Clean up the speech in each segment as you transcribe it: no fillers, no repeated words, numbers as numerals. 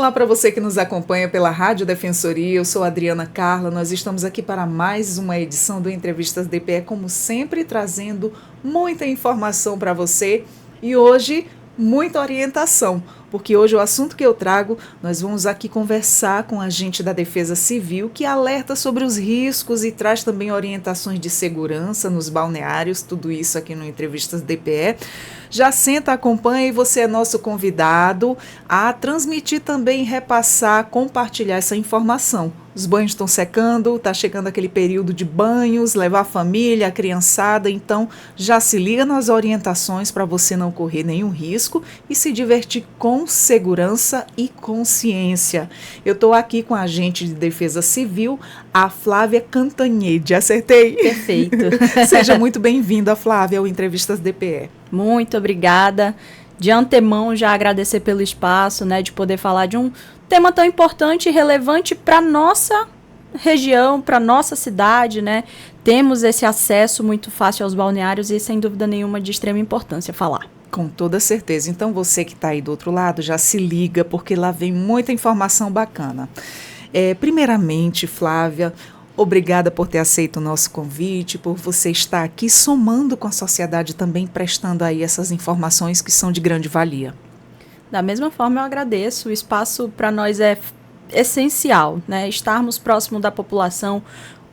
Olá para você que nos acompanha pela Rádio Defensoria, eu sou Adriana Carla, nós estamos aqui para mais uma edição do Entrevistas DPE, como sempre trazendo muita informação para você e hoje muita orientação, porque hoje o assunto que eu trago, nós vamos aqui conversar com a agente da Defesa Civil que alerta sobre os riscos e traz também orientações de segurança nos balneários, tudo isso aqui no Entrevistas DPE. Já senta, acompanha e você é nosso convidado a transmitir também, repassar, compartilhar essa informação. Os banhos estão secando, está chegando aquele período de banhos, levar a família, a criançada, então já se liga nas orientações para você não correr nenhum risco e se divertir com segurança e consciência. Eu estou aqui com a agente de Defesa Civil, a Flávia Cantanhede. Acertei? Perfeito. Seja muito bem-vinda, Flávia, ao Entrevistas DPE. Muito obrigada. De antemão, já agradecer pelo espaço, né, de poder falar de um tema tão importante e relevante para nossa região, para nossa cidade, né? Temos esse acesso muito fácil aos balneários e, sem dúvida nenhuma, de extrema importância falar. Com toda certeza. Então, você que está aí do outro lado, já se liga, porque lá vem muita informação bacana. Primeiramente, Flávia, obrigada por ter aceito o nosso convite, por você estar aqui somando com a sociedade também, prestando aí essas informações que são de grande valia. Da mesma forma, eu agradeço. O espaço para nós é essencial, né? Estarmos próximo da população,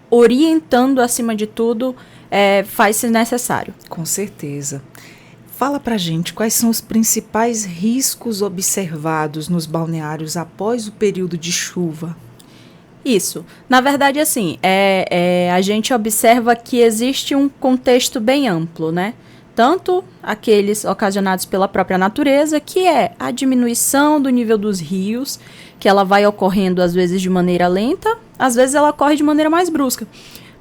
orientando acima de tudo, faz-se necessário. Com certeza. Fala pra gente quais são os principais riscos observados nos balneários após o período de chuva. Isso. Na verdade, assim, a gente observa que existe um contexto bem amplo, né? Tanto aqueles ocasionados pela própria natureza, que é a diminuição do nível dos rios, que ela vai ocorrendo às vezes de maneira lenta, às vezes ela ocorre de maneira mais brusca.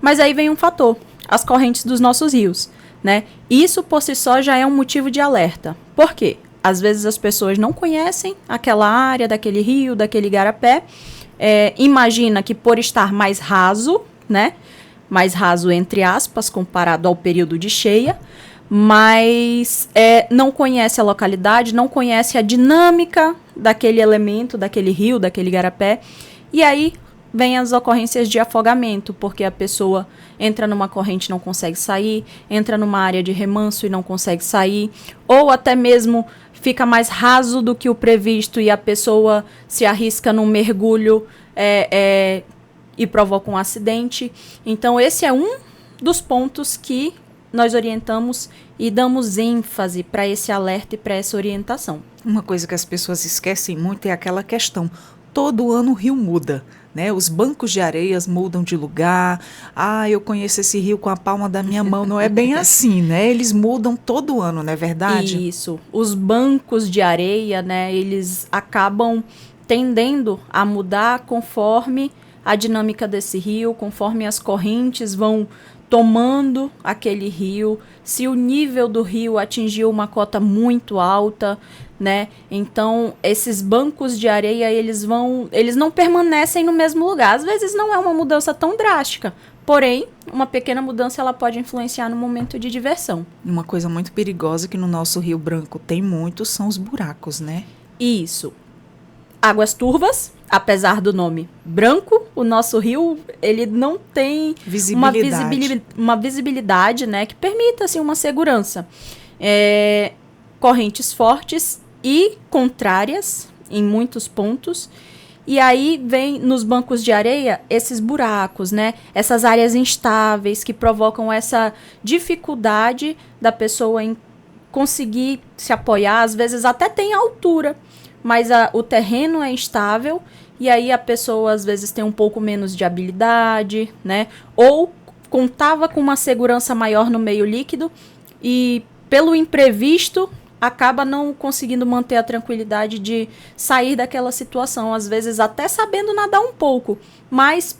Mas aí vem um fator, as correntes dos nossos rios, né? Isso por si só já é um motivo de alerta. Por quê? Às vezes as pessoas não conhecem aquela área, daquele rio, daquele igarapé, imagina que por estar mais raso, né? Mais raso entre aspas, comparado ao período de cheia, mas não conhece a localidade, não conhece a dinâmica daquele elemento, daquele rio, daquele igarapé, e aí vem as ocorrências de afogamento, porque a pessoa entra numa corrente e não consegue sair, entra numa área de remanso e não consegue sair, ou até mesmo fica mais raso do que o previsto e a pessoa se arrisca num mergulho e provoca um acidente. Então, esse é um dos pontos que nós orientamos e damos ênfase para esse alerta e para essa orientação. Uma coisa que as pessoas esquecem muito é aquela questão. Todo ano o rio muda, né? Os bancos de areias mudam de lugar. Eu conheço esse rio com a palma da minha mão. Não é bem assim, né? Eles mudam todo ano, não é verdade? Isso. Os bancos de areia, né? Eles acabam tendendo a mudar conforme a dinâmica desse rio, conforme as correntes vão tomando aquele rio. Se o nível do rio atingiu uma cota muito alta, né? Então, esses bancos de areia, eles não permanecem no mesmo lugar. Às vezes não é uma mudança tão drástica, porém, uma pequena mudança ela pode influenciar no momento de diversão. Uma coisa muito perigosa que no nosso Rio Branco tem muito são os buracos, né? Isso. Águas turvas, apesar do nome branco, o nosso rio, ele não tem uma visibilidade, né, que permita, assim, uma segurança. Correntes fortes e contrárias em muitos pontos. E aí vem nos bancos de areia esses buracos, né? Essas áreas instáveis que provocam essa dificuldade da pessoa em conseguir se apoiar. Às vezes até tem altura, mas o terreno é instável e aí a pessoa às vezes tem um pouco menos de habilidade, né? Ou contava com uma segurança maior no meio líquido e pelo imprevisto acaba não conseguindo manter a tranquilidade de sair daquela situação, às vezes até sabendo nadar um pouco, mas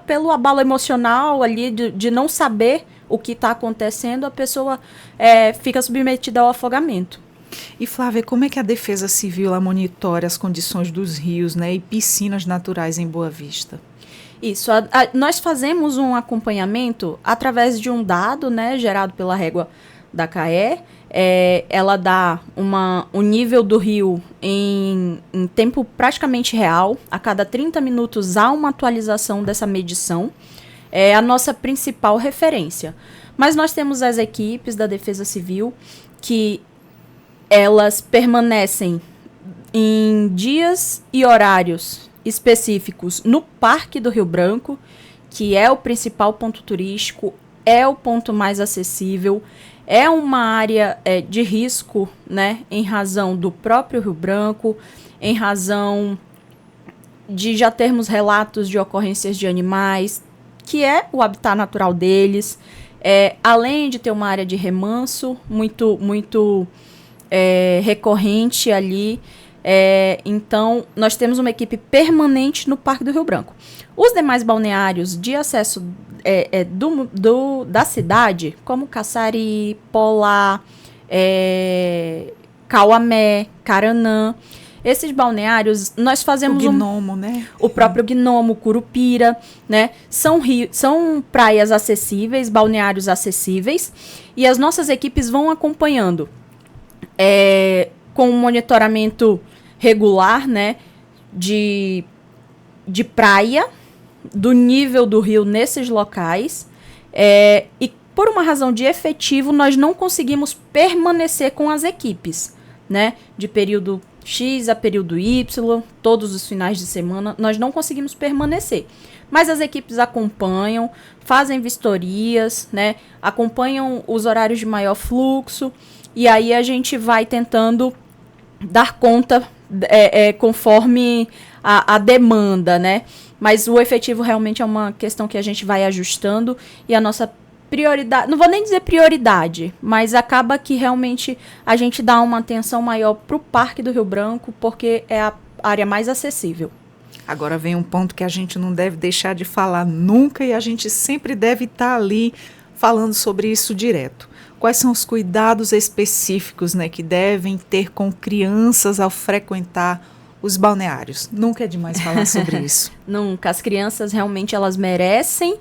pelo abalo emocional ali de não saber o que está acontecendo, a pessoa fica submetida ao afogamento. E Flávia, como é que a Defesa Civil ela monitora as condições dos rios, né, e piscinas naturais em Boa Vista? Isso, nós fazemos um acompanhamento através de um dado, né, gerado pela régua da CAE. Ela dá um nível do rio em tempo praticamente real. A cada 30 minutos há uma atualização dessa medição. É a nossa principal referência. Mas nós temos as equipes da Defesa Civil que elas permanecem em dias e horários específicos no Parque do Rio Branco, que é o principal ponto turístico, é o ponto mais acessível, é uma área de risco, né, em razão do próprio Rio Branco, em razão de já termos relatos de ocorrências de animais, que é o habitat natural deles, além de ter uma área de remanso muito recorrente ali. Então, nós temos uma equipe permanente no Parque do Rio Branco. Os demais balneários de acesso da cidade, como Caçari, Polar, Cauamé, Caranã, esses balneários, nós fazemos o Gnomo, né? O próprio Gnomo, Curupira, né? São praias acessíveis, balneários acessíveis, e as nossas equipes vão acompanhando com um monitoramento regular, né? De praia, do nível do rio nesses locais, e por uma razão de efetivo, nós não conseguimos permanecer com as equipes, né? De período X a período Y, todos os finais de semana, nós não conseguimos permanecer. Mas as equipes acompanham, fazem vistorias, né? Acompanham os horários de maior fluxo, e aí a gente vai tentando dar conta conforme a demanda, né? Mas o efetivo realmente é uma questão que a gente vai ajustando, e a nossa prioridade, não vou nem dizer prioridade, mas acaba que realmente a gente dá uma atenção maior para o Parque do Rio Branco, porque é a área mais acessível. Agora vem um ponto que a gente não deve deixar de falar nunca, e a gente sempre deve estar ali falando sobre isso direto. Quais são os cuidados específicos, né, que devem ter com crianças ao frequentar os balneários? Nunca é demais falar sobre isso. Nunca. As crianças realmente elas merecem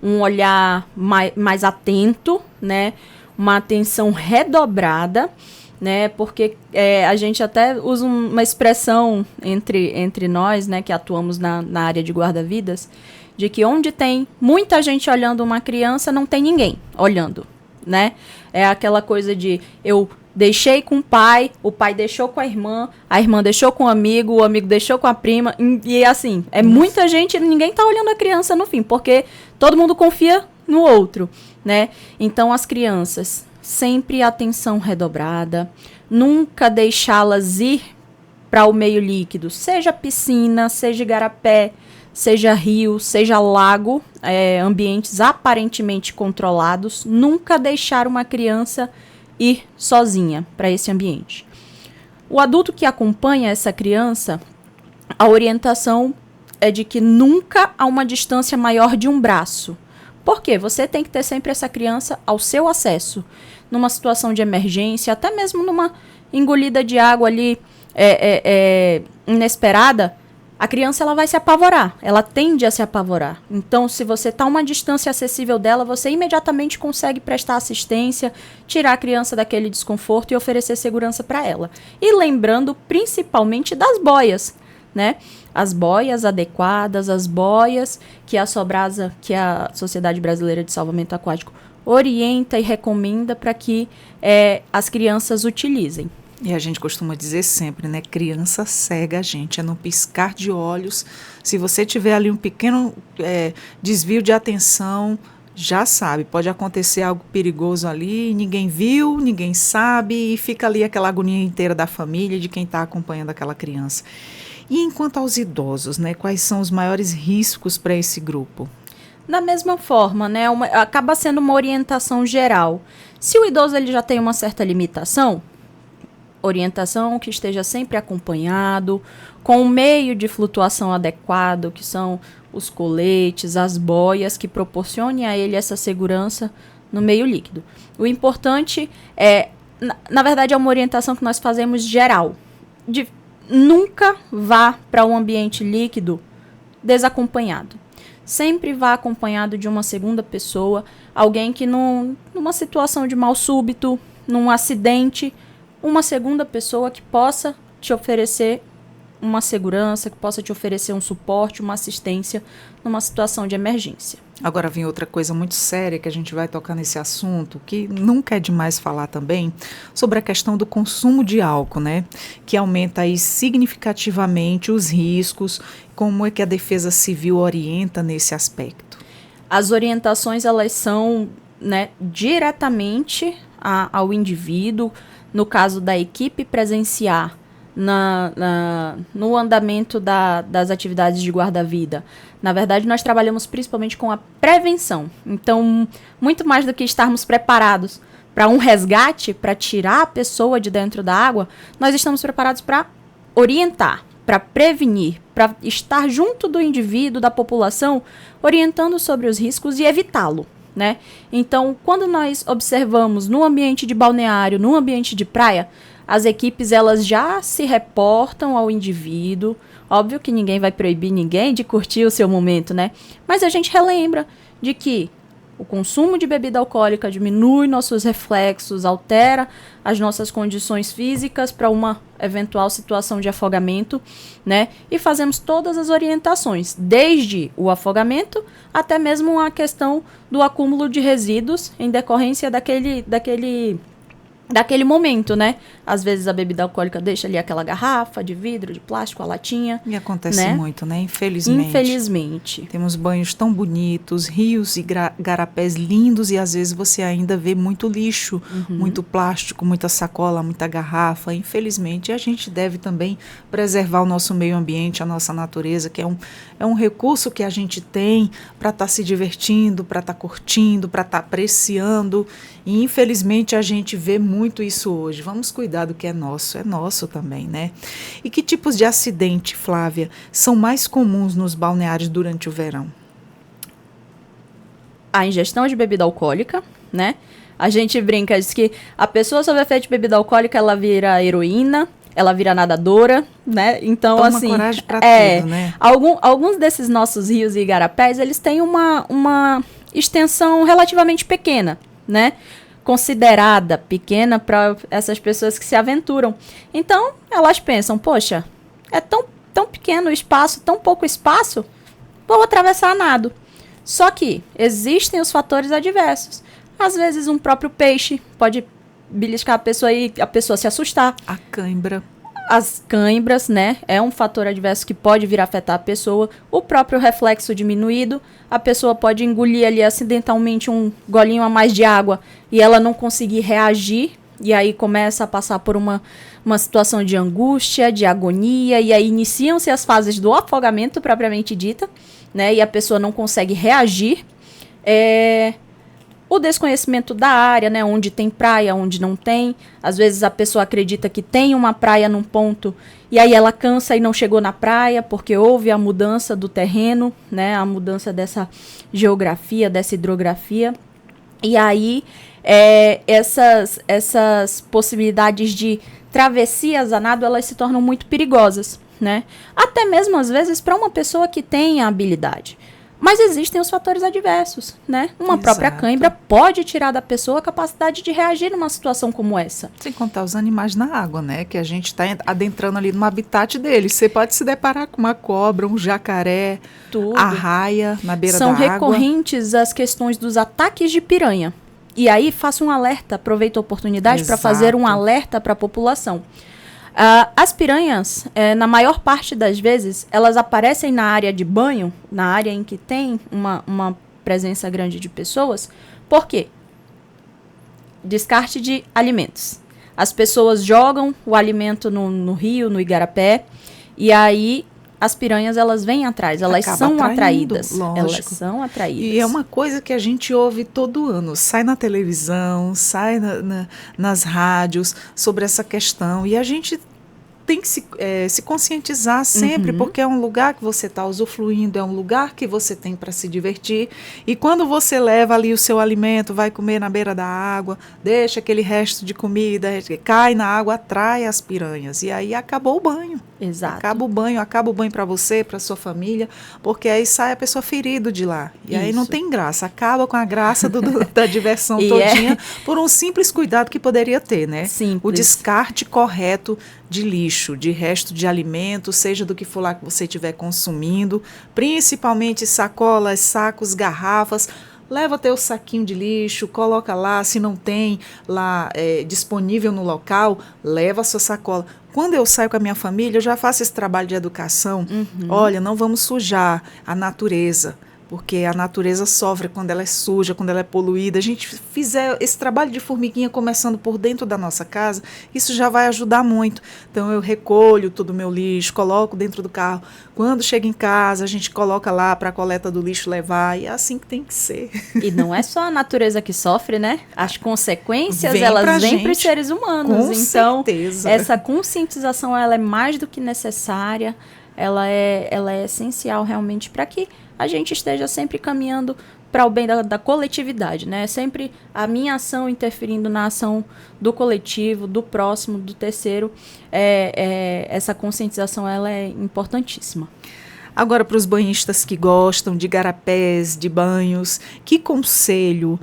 um olhar mais atento, né? Uma atenção redobrada, né? Porque a gente até usa uma expressão entre nós, né, que atuamos na área de guarda-vidas, de que onde tem muita gente olhando uma criança, não tem ninguém olhando, né? É aquela coisa de eu deixei com o pai deixou com a irmã deixou com o amigo deixou com a prima, e assim, muita gente, ninguém tá olhando a criança no fim, porque todo mundo confia no outro, né? Então as crianças, sempre atenção redobrada, nunca deixá-las ir para o meio líquido, seja piscina, seja igarapé, seja rio, seja lago, ambientes aparentemente controlados, nunca deixar uma criança ir sozinha para esse ambiente. O adulto que acompanha essa criança, a orientação é de que nunca há uma distância maior de um braço. Por quê? Você tem que ter sempre essa criança ao seu acesso. Numa situação de emergência, até mesmo numa engolida de água ali inesperada, a criança ela vai se apavorar, ela tende a se apavorar. Então, se você está a uma distância acessível dela, você imediatamente consegue prestar assistência, tirar a criança daquele desconforto e oferecer segurança para ela. E lembrando principalmente das boias, né? As boias adequadas, as boias que a Sobrasa, que a Sociedade Brasileira de Salvamento Aquático orienta e recomenda para que as crianças utilizem. E a gente costuma dizer sempre, né? Criança cega a gente, é no piscar de olhos. Se você tiver ali um pequeno desvio de atenção, já sabe, pode acontecer algo perigoso ali, ninguém viu, ninguém sabe, e fica ali aquela agonia inteira da família, de quem está acompanhando aquela criança. E enquanto aos idosos, né? Quais são os maiores riscos para esse grupo? Da mesma forma, né? Acaba sendo uma orientação geral. Se o idoso ele já tem uma certa limitação, orientação que esteja sempre acompanhado, com um meio de flutuação adequado, que são os coletes, as boias, que proporcionem a ele essa segurança no meio líquido. O importante na verdade, é uma orientação que nós fazemos geral, nunca vá para um ambiente líquido desacompanhado. sempre vá acompanhado de uma segunda pessoa, alguém que numa situação de mal súbito, num acidente, uma segunda pessoa que possa te oferecer uma segurança, que possa te oferecer um suporte, uma assistência numa situação de emergência. Agora vem outra coisa muito séria que a gente vai tocar nesse assunto, que nunca é demais falar também, sobre a questão do consumo de álcool, né? Que aumenta aí significativamente os riscos. Como é que a Defesa Civil orienta nesse aspecto? As orientações, elas são, né, diretamente ao indivíduo. No caso da equipe presenciar no andamento das atividades de guarda-vida. Na verdade, nós trabalhamos principalmente com a prevenção. Então, muito mais do que estarmos preparados para um resgate, para tirar a pessoa de dentro da água, nós estamos preparados para orientar, para prevenir, para estar junto do indivíduo, da população, orientando sobre os riscos e evitá-lo, né? Então, quando nós observamos no ambiente de balneário, no ambiente de praia, as equipes, elas já se reportam ao indivíduo. Óbvio que ninguém vai proibir ninguém de curtir o seu momento, né? Mas a gente relembra de que o consumo de bebida alcoólica diminui nossos reflexos, altera as nossas condições físicas para uma eventual situação de afogamento, né? E fazemos todas as orientações, desde o afogamento até mesmo a questão do acúmulo de resíduos em decorrência daquele momento, né? Às vezes a bebida alcoólica deixa ali aquela garrafa de vidro, de plástico, a latinha. E acontece, né? Muito, né? Infelizmente. Temos banhos tão bonitos, rios e garapés lindos e às vezes você ainda vê muito lixo, muito plástico, muita sacola, muita garrafa. Infelizmente, a gente deve também preservar o nosso meio ambiente, a nossa natureza, que é um recurso que a gente tem para estar se divertindo, para estar curtindo, para estar apreciando. E infelizmente a gente vê muito isso hoje. Vamos cuidar do que é nosso também, né? E que tipos de acidente, Flávia, são mais comuns nos balneários durante o verão? A ingestão de bebida alcoólica, né? A gente brinca, diz que a pessoa sob efeito de bebida alcoólica, ela vira heroína, ela vira nadadora, né? Então, toma assim, coragem pra tudo, né? Alguns desses nossos rios e igarapés, eles têm uma extensão relativamente pequena, né? Considerada pequena para essas pessoas que se aventuram. Então, elas pensam, poxa, é tão pequeno o espaço, tão pouco espaço, vou atravessar a nado. Só que existem os fatores adversos. Às vezes um próprio peixe pode beliscar a pessoa e a pessoa se assustar. A cãibra. As cãibras, né, é um fator adverso que pode vir a afetar a pessoa. O próprio reflexo diminuído, a pessoa pode engolir ali acidentalmente um golinho a mais de água e ela não conseguir reagir, e aí começa a passar por uma situação de angústia, de agonia, e aí iniciam-se as fases do afogamento propriamente dita, né, e a pessoa não consegue reagir. O desconhecimento da área, né, onde tem praia, onde não tem. Às vezes a pessoa acredita que tem uma praia num ponto e aí ela cansa e não chegou na praia porque houve a mudança do terreno, né, a mudança dessa geografia, dessa hidrografia. E aí essas possibilidades de travessias a nado, elas se tornam muito perigosas, né? Até mesmo às vezes para uma pessoa que tem a habilidade. Mas existem os fatores adversos, né? Uma própria cãibra pode tirar da pessoa a capacidade de reagir numa situação como essa. Sem contar os animais na água, né? Que a gente está adentrando ali no habitat deles. Você pode se deparar com uma cobra, um jacaré, tudo. Arraia na beira da água. São recorrentes as questões dos ataques de piranha. E aí faço um alerta, aproveito a oportunidade para fazer um alerta para a população. As piranhas, na maior parte das vezes, elas aparecem na área de banho, na área em que tem uma presença grande de pessoas. Por quê? Descarte de alimentos. As pessoas jogam o alimento no rio, no igarapé, e aí as piranhas, elas vêm atrás, elas são atraídas. Lógico. Elas são atraídas. E é uma coisa que a gente ouve todo ano, sai na televisão, sai nas rádios sobre essa questão, e a gente tem que se conscientizar sempre, porque é um lugar que você está usufruindo, é um lugar que você tem para se divertir, e quando você leva ali o seu alimento, vai comer na beira da água, deixa aquele resto de comida, cai na água, atrai as piranhas, e aí acabou o banho. Exato. Acaba o banho para você, para sua família, porque aí sai a pessoa ferida de lá. E aí não tem graça, acaba com a graça da diversão todinha por um simples cuidado que poderia ter, né? Simples. O descarte correto de lixo, de resto de alimento, seja do que for lá que você estiver consumindo, principalmente sacolas, sacos, garrafas. Leva teu saquinho de lixo, coloca lá, se não tem lá disponível no local, leva a sua sacola. Quando eu saio com a minha família, eu já faço esse trabalho de educação. Olha, não vamos sujar a natureza, porque a natureza sofre quando ela é suja, quando ela é poluída. A gente fizer esse trabalho de formiguinha começando por dentro da nossa casa, isso já vai ajudar muito. Então eu recolho todo o meu lixo, coloco dentro do carro. Quando chega em casa, a gente coloca lá para a coleta do lixo levar, e é assim que tem que ser. E não é só a natureza que sofre, né? As consequências, elas vêm para os seres humanos. Com então, certeza. Essa conscientização, ela é mais do que necessária, ela é essencial realmente para que a gente esteja sempre caminhando para o bem da coletividade, né? Sempre a minha ação interferindo na ação do coletivo, do próximo, do terceiro. Essa conscientização, ela é importantíssima. Agora, para os banhistas que gostam de igarapés, de banhos, que conselho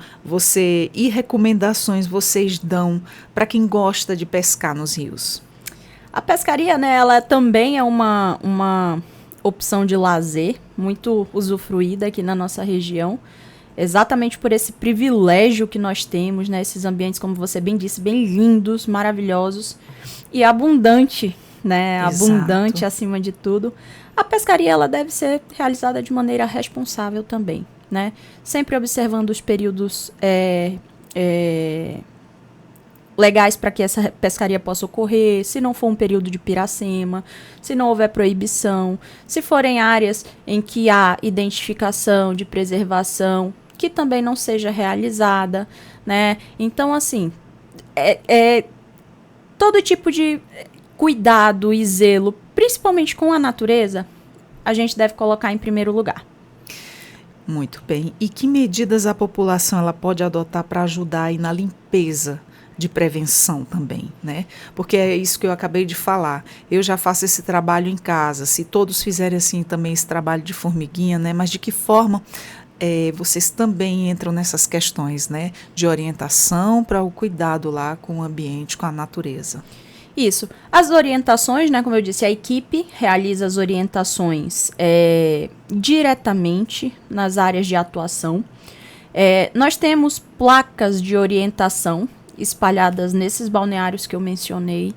e recomendações vocês dão para quem gosta de pescar nos rios? A pescaria, né, ela também é uma opção de lazer muito usufruída aqui na nossa região, exatamente por esse privilégio que nós temos, né, esses ambientes, como você bem disse, bem lindos, maravilhosos e abundante, né, Exato. Abundante acima de tudo. A pescaria, ela deve ser realizada de maneira responsável também, né, sempre observando os períodos legais para que essa pescaria possa ocorrer, se não for um período de piracema, se não houver proibição, se forem áreas em que há identificação de preservação, que também não seja realizada, né? Então, assim, todo tipo de cuidado e zelo, principalmente com a natureza, a gente deve colocar em primeiro lugar. Muito bem. E que medidas a população ela pode adotar para ajudar aí na limpeza de prevenção também, né? Porque é isso que eu acabei de falar. Eu já faço esse trabalho em casa. Se todos fizerem assim também esse trabalho de formiguinha, né? Mas de que forma vocês também entram nessas questões, né? De orientação para o cuidado lá com o ambiente, com a natureza. Isso. As orientações, né? Como eu disse, a equipe realiza as orientações diretamente nas áreas de atuação. Nós temos placas de orientação espalhadas nesses balneários que eu mencionei,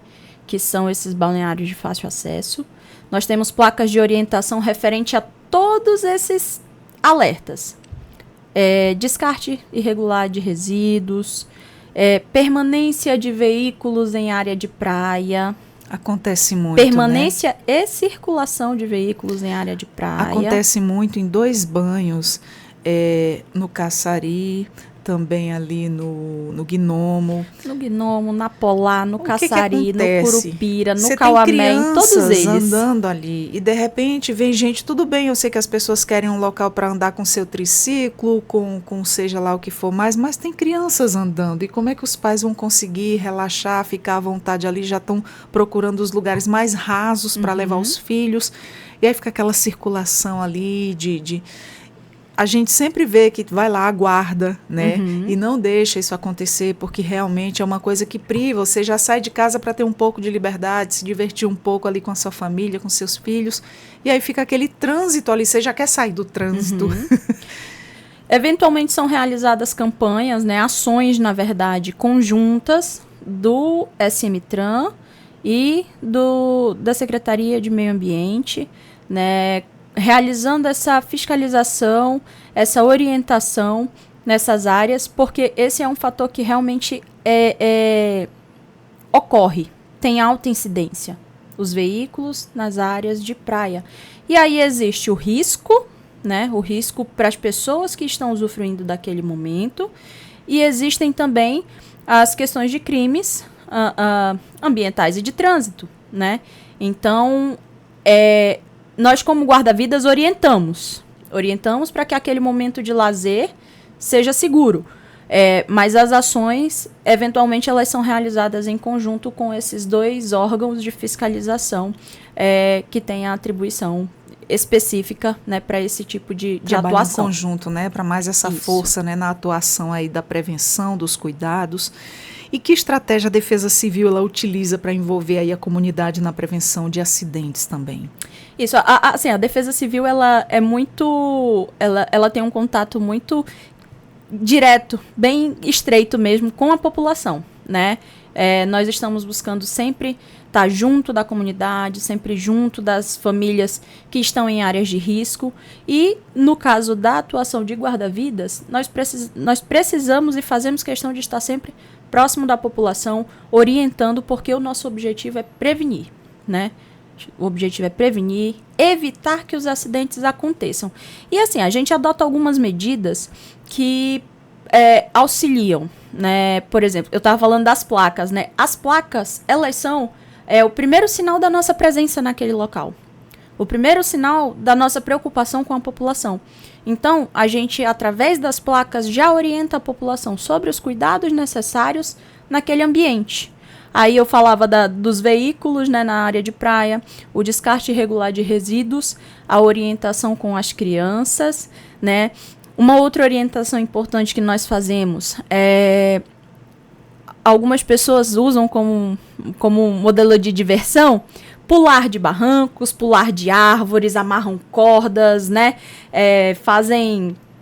que são esses balneários de fácil acesso. Nós temos placas de orientação referente a todos esses alertas. Descarte irregular de resíduos, permanência de veículos em área de praia. Acontece muito, permanência, né? E circulação de veículos em área de praia. Acontece muito em 2 banhos, no Caçari, também ali no Gnomo. No Gnomo, na Polar, no Caçari, no Curupira, no Cauamé, em todos eles. Andando ali e de repente vem gente, tudo bem, eu sei que as pessoas querem um local para andar com seu triciclo, com seja lá o que for mais, mas tem crianças andando e como é que os pais vão conseguir relaxar, ficar à vontade ali, já estão procurando os lugares mais rasos para levar os filhos e aí fica aquela circulação ali a gente sempre vê que vai lá, aguarda, né? E não deixa isso acontecer, porque realmente é uma coisa que priva. Você já sai de casa para ter um pouco de liberdade, se divertir um pouco ali com a sua família, com seus filhos. E aí fica aquele trânsito ali, você já quer sair do trânsito. Eventualmente são realizadas campanhas, né? Ações, na verdade, conjuntas do SMTRAN e da Secretaria de Meio Ambiente, né? Realizando essa fiscalização, essa orientação nessas áreas, porque esse é um fator que realmente ocorre, tem alta incidência, os veículos nas áreas de praia. E aí existe o risco, né, o risco para as pessoas que estão usufruindo daquele momento, e existem também as questões de crimes ambientais e de trânsito, né? Então, nós, como guarda-vidas, orientamos para que aquele momento de lazer seja seguro. Mas as ações, eventualmente, elas são realizadas em conjunto com esses 2 órgãos de fiscalização que têm a atribuição específica, né, para esse tipo de atuação. Em conjunto, né, para mais essa força, né, na atuação aí da prevenção, dos cuidados. E que estratégia a Defesa Civil ela utiliza para envolver aí a comunidade na prevenção de acidentes também? Isso, assim, a Defesa Civil, ela é muito, ela tem um contato muito direto, bem estreito mesmo com a população, né? Nós estamos buscando sempre estar junto da comunidade, sempre junto das famílias que estão em áreas de risco. E, no caso da atuação de guarda-vidas, nós precisamos e fazemos questão de estar sempre próximo da população, orientando, porque o nosso objetivo é prevenir, né? O objetivo é prevenir, evitar que os acidentes aconteçam. E assim, a gente adota algumas medidas que auxiliam, né? Por exemplo, eu estava falando das placas, né? As placas, elas são o primeiro sinal da nossa presença naquele local. O primeiro sinal da nossa preocupação com a população. Então, a gente, através das placas, já orienta a população sobre os cuidados necessários naquele ambiente. Aí eu falava dos veículos, né, na área de praia, o descarte irregular de resíduos, a orientação com as crianças, né? Uma outra orientação importante que nós fazemos algumas pessoas usam como modelo de diversão pular de barrancos, pular de árvores, amarram cordas, né?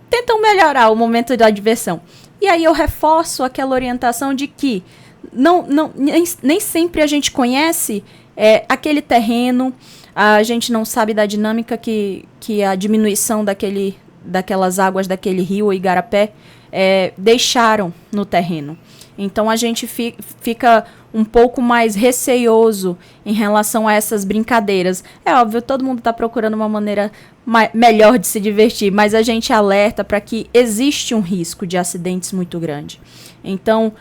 Tentam melhorar o momento da diversão. E aí eu reforço aquela orientação de que nem sempre a gente conhece aquele terreno, a gente não sabe da dinâmica que a diminuição daquelas águas daquele rio ou igarapé deixaram no terreno. Então a gente fica um pouco mais receioso em relação a essas brincadeiras. É óbvio, todo mundo está procurando uma maneira melhor de se divertir, mas a gente alerta para que existe um risco de acidentes muito grande. Então,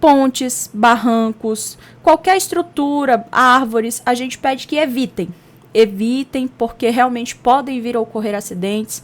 pontes, barrancos, qualquer estrutura, árvores, a gente pede que evitem. Evitem, porque realmente podem vir a ocorrer acidentes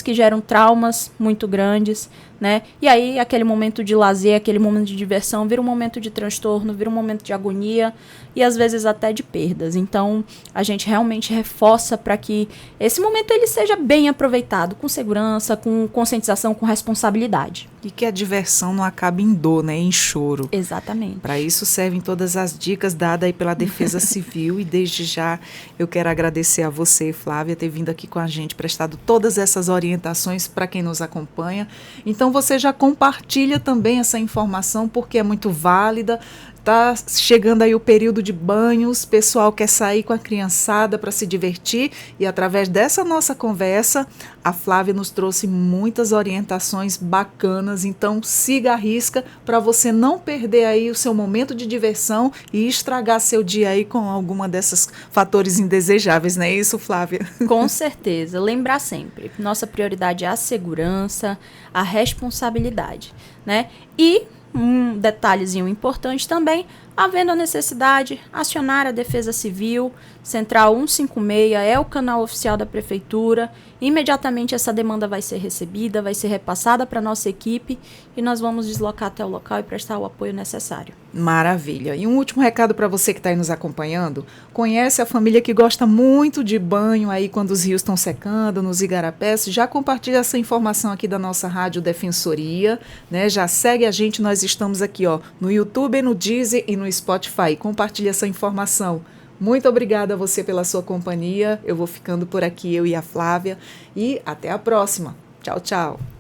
que geram traumas muito grandes, né? E aí, aquele momento de lazer, aquele momento de diversão, vira um momento de transtorno, vira um momento de agonia e, às vezes, até de perdas. Então, a gente realmente reforça para que esse momento ele seja bem aproveitado, com segurança, com conscientização, com responsabilidade. E que a diversão não acabe em dor, né? Em choro. Exatamente. Para isso servem todas as dicas dadas aí pela Defesa Civil. E desde já eu quero agradecer a você, Flávia, ter vindo aqui com a gente, prestado todas essas orientações para quem nos acompanha. Então você já compartilha também essa informação porque é muito válida. Tá chegando aí o período de banhos, o pessoal quer sair com a criançada para se divertir e através dessa nossa conversa, a Flávia nos trouxe muitas orientações bacanas, então siga a risca para você não perder aí o seu momento de diversão e estragar seu dia aí com alguma desses fatores indesejáveis, não é isso, Flávia? Com certeza, lembrar sempre, nossa prioridade é a segurança, a responsabilidade, né? E um detalhezinho importante também, havendo a necessidade, acionar a Defesa Civil, Central 156 é o canal oficial da Prefeitura, imediatamente essa demanda vai ser recebida, vai ser repassada para a nossa equipe e nós vamos deslocar até o local e prestar o apoio necessário. Maravilha. E um último recado para você que está aí nos acompanhando, conhece a família que gosta muito de banho aí quando os rios estão secando, nos igarapés, já compartilha essa informação aqui da nossa Rádio Defensoria, né? Já segue a gente, nós estamos aqui no YouTube, no Deezer e no Spotify. Compartilhe essa informação. Muito obrigada a você pela sua companhia. Eu vou ficando por aqui, eu e a Flávia. E até a próxima. Tchau, tchau.